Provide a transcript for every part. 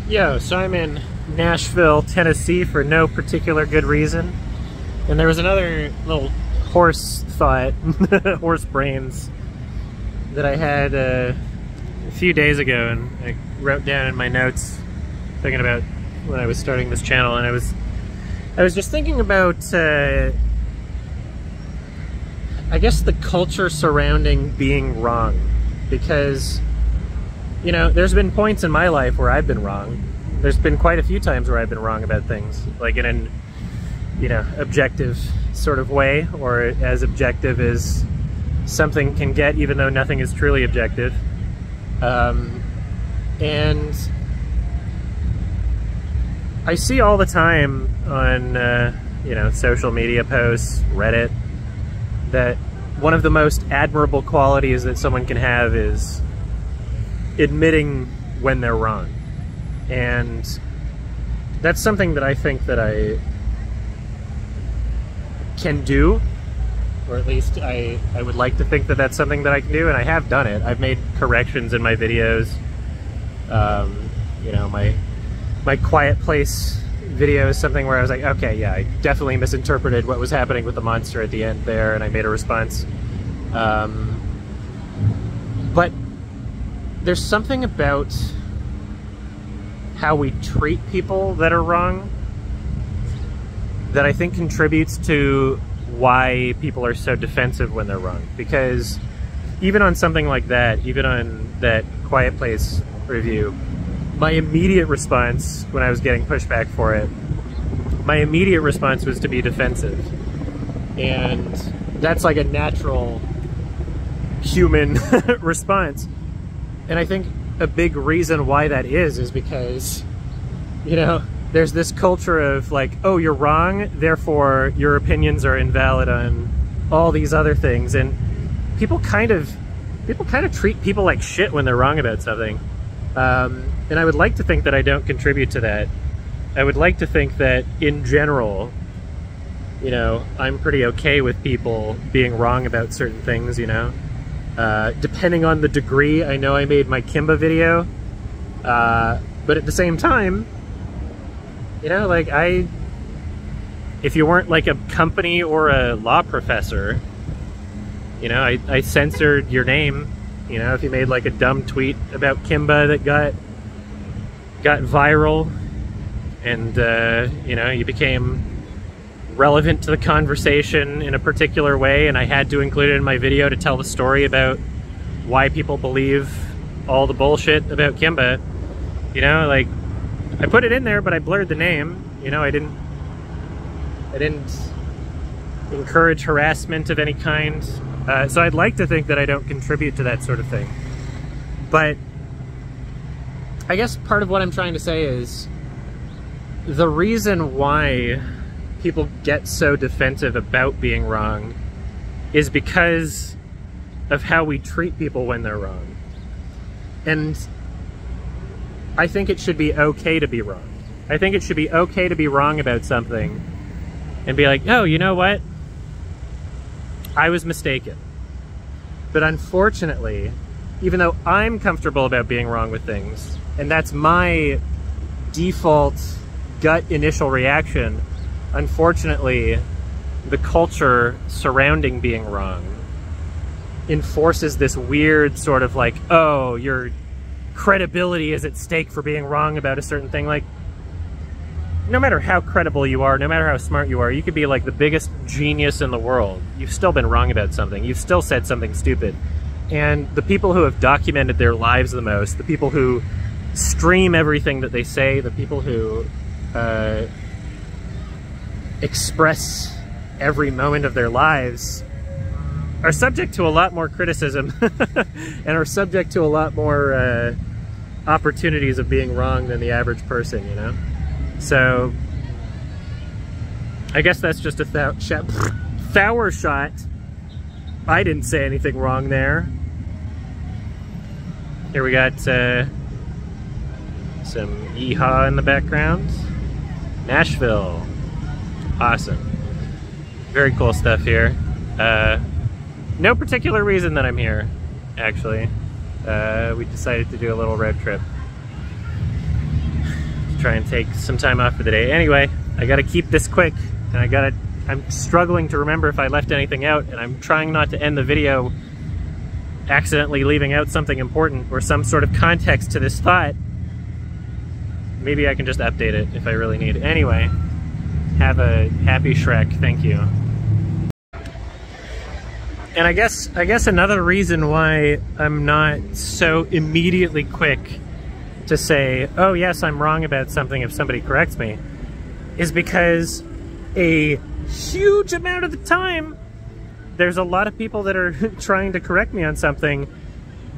Yo, so I'm in Nashville, Tennessee for no particular good reason. And there was another little horse thought, horse brains, that I had a few days ago, and I wrote down in my notes thinking about when I was starting this channel, and I was just thinking about I guess the culture surrounding being wrong, because you know, there's been points in my life where I've been wrong. There's been quite a few times where I've been wrong about things, like in an, you know, objective sort of way, or as objective as something can get, even though nothing is truly objective. And I see all the time on, you know, social media posts, Reddit, that one of the most admirable qualities that someone can have is admitting when they're wrong. And that's something that I think that I can do, or at least I would like to think that that's something that I can do, and I have done it. I've made corrections in my videos. You know, my Quiet Place video is something where I was like, okay, yeah, I definitely misinterpreted what was happening with the monster at the end there, and I made a response. But there's something about how we treat people that are wrong that I think contributes to why people are so defensive when they're wrong. Because even on something like that, even on that Quiet Place review, my immediate response when I was getting pushback for it, my immediate response was to be defensive. And that's like a natural human response. And I think a big reason why that is because, you know, there's this culture of like, oh, you're wrong, therefore your opinions are invalid on all these other things. And people kind of treat people like shit when they're wrong about something. And I would like to think that I don't contribute to that. I would like to think that in general, you know, I'm pretty okay with people being wrong about certain things, you know. Depending on the degree. I know I made my Kimba video, but at the same time, you know, like if you weren't like a company or a law professor, you know, I censored your name. You know, if you made like a dumb tweet about Kimba that got viral, and you know, you became relevant to the conversation in a particular way, and I had to include it in my video to tell the story about why people believe all the bullshit about Kimba. You know, like, I put it in there, but I blurred the name. You know, I didn't encourage harassment of any kind. So I'd like to think that I don't contribute to that sort of thing. But I guess part of what I'm trying to say is the reason why people get so defensive about being wrong is because of how we treat people when they're wrong. And I think it should be okay to be wrong. I think it should be okay to be wrong about something and be like, oh, you know what? I was mistaken. But unfortunately, even though I'm comfortable about being wrong with things, and that's my default gut initial reaction, unfortunately, the culture surrounding being wrong enforces this weird sort of like, oh, your credibility is at stake for being wrong about a certain thing. Like, no matter how credible you are, no matter how smart you are, you could be like the biggest genius in the world. You've still been wrong about something. You've still said something stupid. And the people who have documented their lives the most, the people who stream everything that they say, the people who express every moment of their lives are subject to a lot more criticism and are subject to a lot more opportunities of being wrong than the average person, you know? So I guess that's just a Thauer shot. I didn't say anything wrong there. Here we got some yeehaw in the background. Nashville. Awesome. Very cool stuff here. No particular reason that I'm here, actually. We decided to do a little road trip. try and take some time off for the day. Anyway, I gotta keep this quick, and I'm struggling to remember if I left anything out, and I'm trying not to end the video accidentally leaving out something important or some sort of context to this thought. Maybe I can just update it if I really need. Anyway, have a happy Shrek. Thank you. And I guess another reason why I'm not so immediately quick to say, oh yes, I'm wrong about something if somebody corrects me, is because a huge amount of the time there's a lot of people that are trying to correct me on something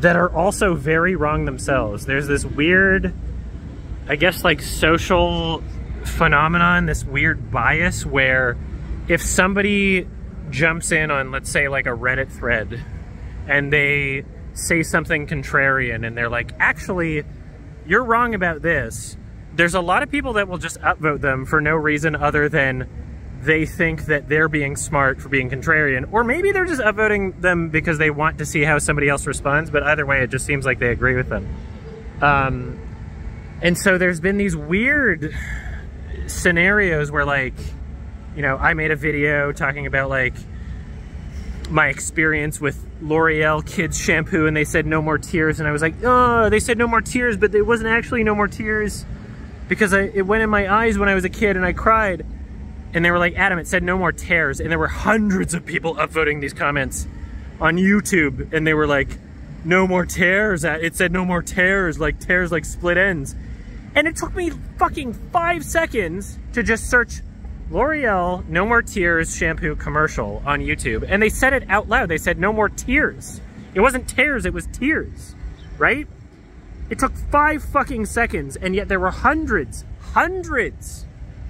that are also very wrong themselves. There's this weird, I guess, like social phenomenon, this weird bias where if somebody jumps in on, let's say, like a Reddit thread and they say something contrarian and they're like, actually, you're wrong about this, there's a lot of people that will just upvote them for no reason other than they think that they're being smart for being contrarian, or maybe they're just upvoting them because they want to see how somebody else responds, but either way, it just seems like they agree with them. And so there's been these weird scenarios where, like, you know, I made a video talking about, like, my experience with L'Oreal Kids shampoo, and they said no more tears, and I was like, oh, they said no more tears, but it wasn't actually no more tears because it went in my eyes when I was a kid and I cried. And they were like, Adam, it said no more tears. And there were hundreds of people upvoting these comments on YouTube. And they were like, no more tears. It said no more tears like split ends. And it took me fucking 5 seconds to just search L'Oreal no more tears shampoo commercial on YouTube. And they said it out loud. They said no more tears. It wasn't tears, it was tears, right? It took 5 fucking seconds. And yet there were hundreds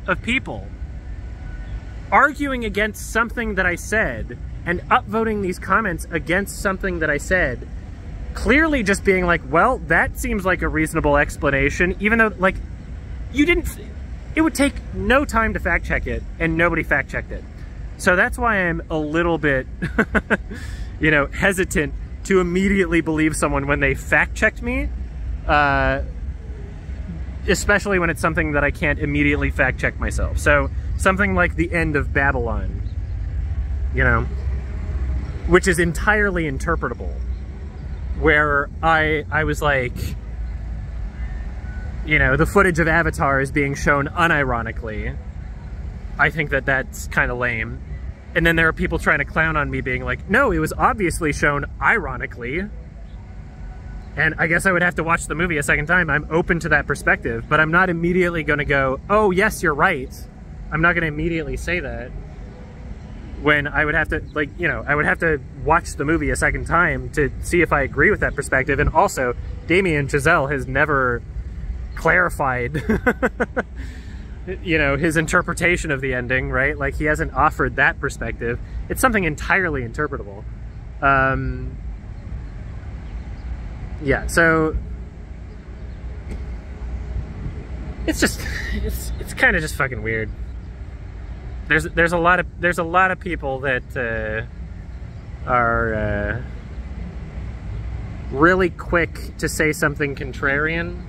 of people arguing against something that I said and upvoting these comments against something that I said, clearly just being like, well, that seems like a reasonable explanation, even though, like, you didn't, it would take no time to fact check it, and nobody fact checked it. So that's why I'm a little bit, you know, hesitant to immediately believe someone when they fact checked me, especially when it's something that I can't immediately fact check myself. So something like the end of Babylon, you know, which is entirely interpretable, where I was like, you know, the footage of Avatar is being shown unironically. I think that that's kind of lame. And then there are people trying to clown on me being like, no, it was obviously shown ironically. And I guess I would have to watch the movie a second time. I'm open to that perspective, but I'm not immediately going to go, oh, yes, you're right. I'm not going to immediately say that, when I would have to, like, you know, I would have to watch the movie a second time to see if I agree with that perspective. And also, Damien Chazelle has never clarified, you know, his interpretation of the ending, right? Like, he hasn't offered that perspective. It's something entirely interpretable. Yeah, so it's just, it's kind of just fucking weird. There's a lot of people that are really quick to say something contrarian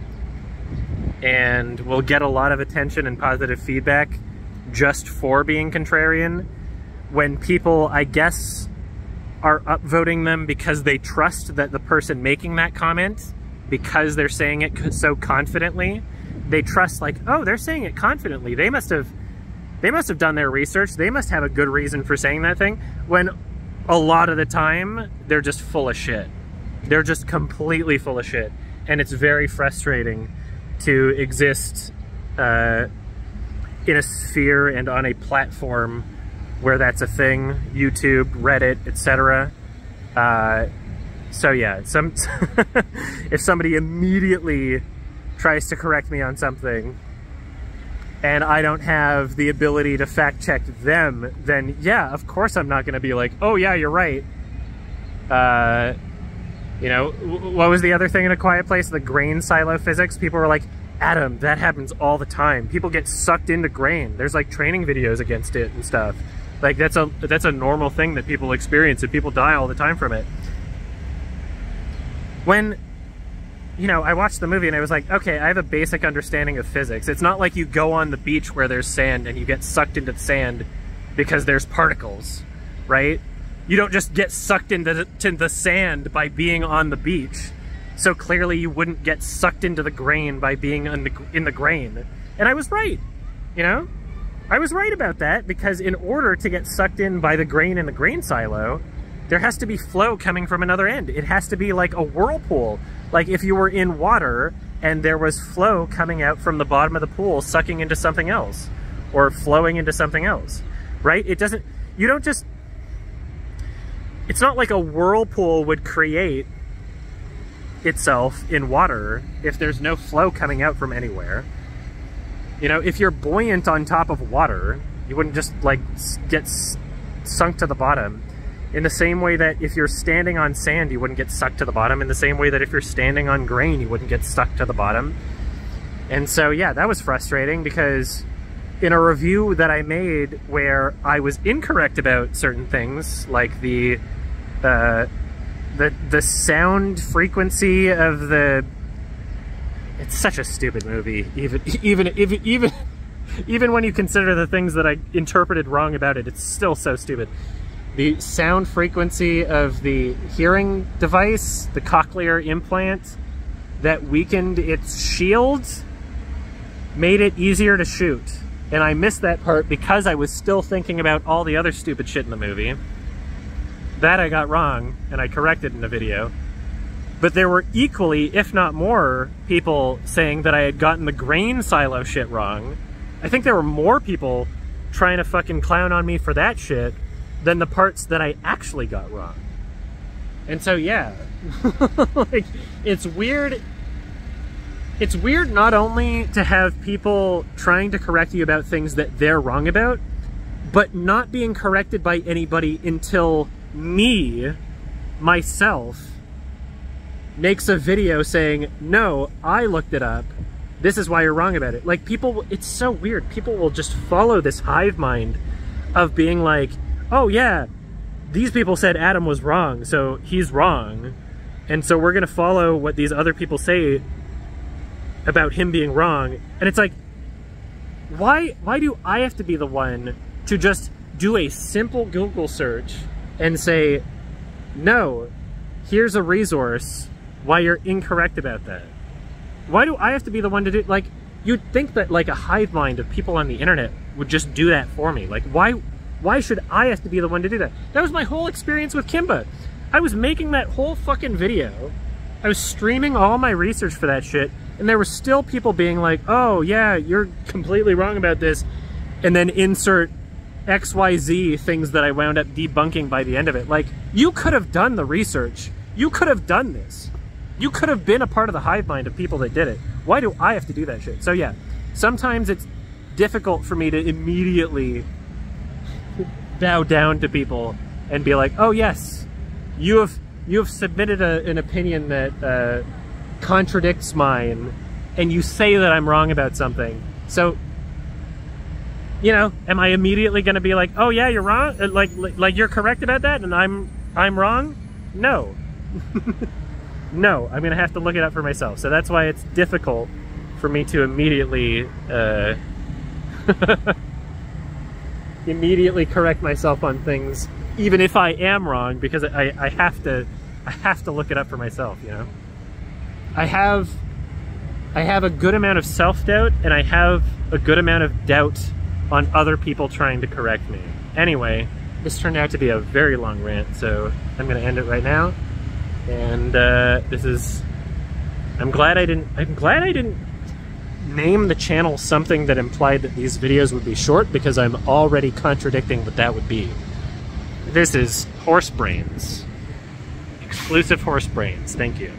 and will get a lot of attention and positive feedback just for being contrarian, when people, I guess, are upvoting them because they trust that the person making that comment, because they're saying it so confidently, they trust, like, oh, they're saying it confidently, they must have done their research, they must have a good reason for saying that thing, when a lot of the time they're just full of shit. They're just completely full of shit. And it's very frustrating to exist in a sphere and on a platform where that's a thing, YouTube, Reddit, etc. So yeah, if somebody immediately tries to correct me on something and I don't have the ability to fact check them, then yeah, of course I'm not going to be like, oh yeah, you're right. You know, what was the other thing in A Quiet Place? The grain silo physics. People were like, Adam, that happens all the time. People get sucked into grain. There's like training videos against it and stuff. Like that's a normal thing that people experience, and people die all the time from it. When you know, I watched the movie and I was like, okay, I have a basic understanding of physics. It's not like you go on the beach where there's sand and you get sucked into the sand because there's particles, right? You don't just get sucked into the sand by being on the beach. So clearly you wouldn't get sucked into the grain by being in the grain. And I was right, you know? I was right about that, because in order to get sucked in by the grain in the grain silo, there has to be flow coming from another end. It has to be like a whirlpool. Like if you were in water and there was flow coming out from the bottom of the pool, sucking into something else, or flowing into something else, right? It doesn't, you don't just, it's not like a whirlpool would create itself in water if there's no flow coming out from anywhere. You know, if you're buoyant on top of water, you wouldn't just like get sunk to the bottom. In the same way that if you're standing on sand, you wouldn't get sucked to the bottom. In the same way that if you're standing on grain, you wouldn't get stuck to the bottom. And so, yeah, that was frustrating, because in a review that I made where I was incorrect about certain things, like the sound frequency of the... It's such a stupid movie, even when you consider the things that I interpreted wrong about it, it's still so stupid. The sound frequency of the hearing device, the cochlear implant that weakened its shield, made it easier to shoot. And I missed that part because I was still thinking about all the other stupid shit in the movie. That I got wrong, and I corrected in the video. But there were equally, if not more, people saying that I had gotten the grain silo shit wrong. I think there were more people trying to fucking clown on me for that shit than the parts that I actually got wrong. And so, yeah. Like, it's weird. It's weird not only to have people trying to correct you about things that they're wrong about, but not being corrected by anybody until me, myself, makes a video saying, no, I looked it up, this is why you're wrong about it. Like, people, it's so weird. People will just follow this hive mind of being like, oh yeah, these people said Adam was wrong, so he's wrong, and so we're gonna follow what these other people say about him being wrong. And it's like, why do I have to be the one to just do a simple Google search and say, no, here's a resource, why you're incorrect about that? Why do I have to be the one to do, like, you'd think that like a hive mind of people on the internet would just do that for me. Like, why should I have to be the one to do that? That was my whole experience with Kimba. I was making that whole fucking video, I was streaming all my research for that shit, and there were still people being like, oh yeah, you're completely wrong about this, and then insert XYZ things that I wound up debunking by the end of it. Like, you could have done the research. You could have done this. You could have been a part of the hive mind of people that did it. Why do I have to do that shit? So yeah, sometimes it's difficult for me to immediately bow down to people and be like, oh yes, you have submitted an opinion that contradicts mine, and you say that I'm wrong about something. So, you know, am I immediately going to be like, oh yeah, you're wrong, like you're correct about that, and I'm wrong? No. No, I'm going to have to look it up for myself. So that's why it's difficult for me to immediately immediately correct myself on things, even if I am wrong, because I have to look it up for myself, you know? I have a good amount of self-doubt, and I have a good amount of doubt on other people trying to correct me. Anyway, this turned out to be a very long rant, so I'm going to end it right now. And I'm glad I didn't name the channel something that implied that these videos would be short, because I'm already contradicting what that would be. This is Horse Brains. Exclusive Horse Brains. Thank you.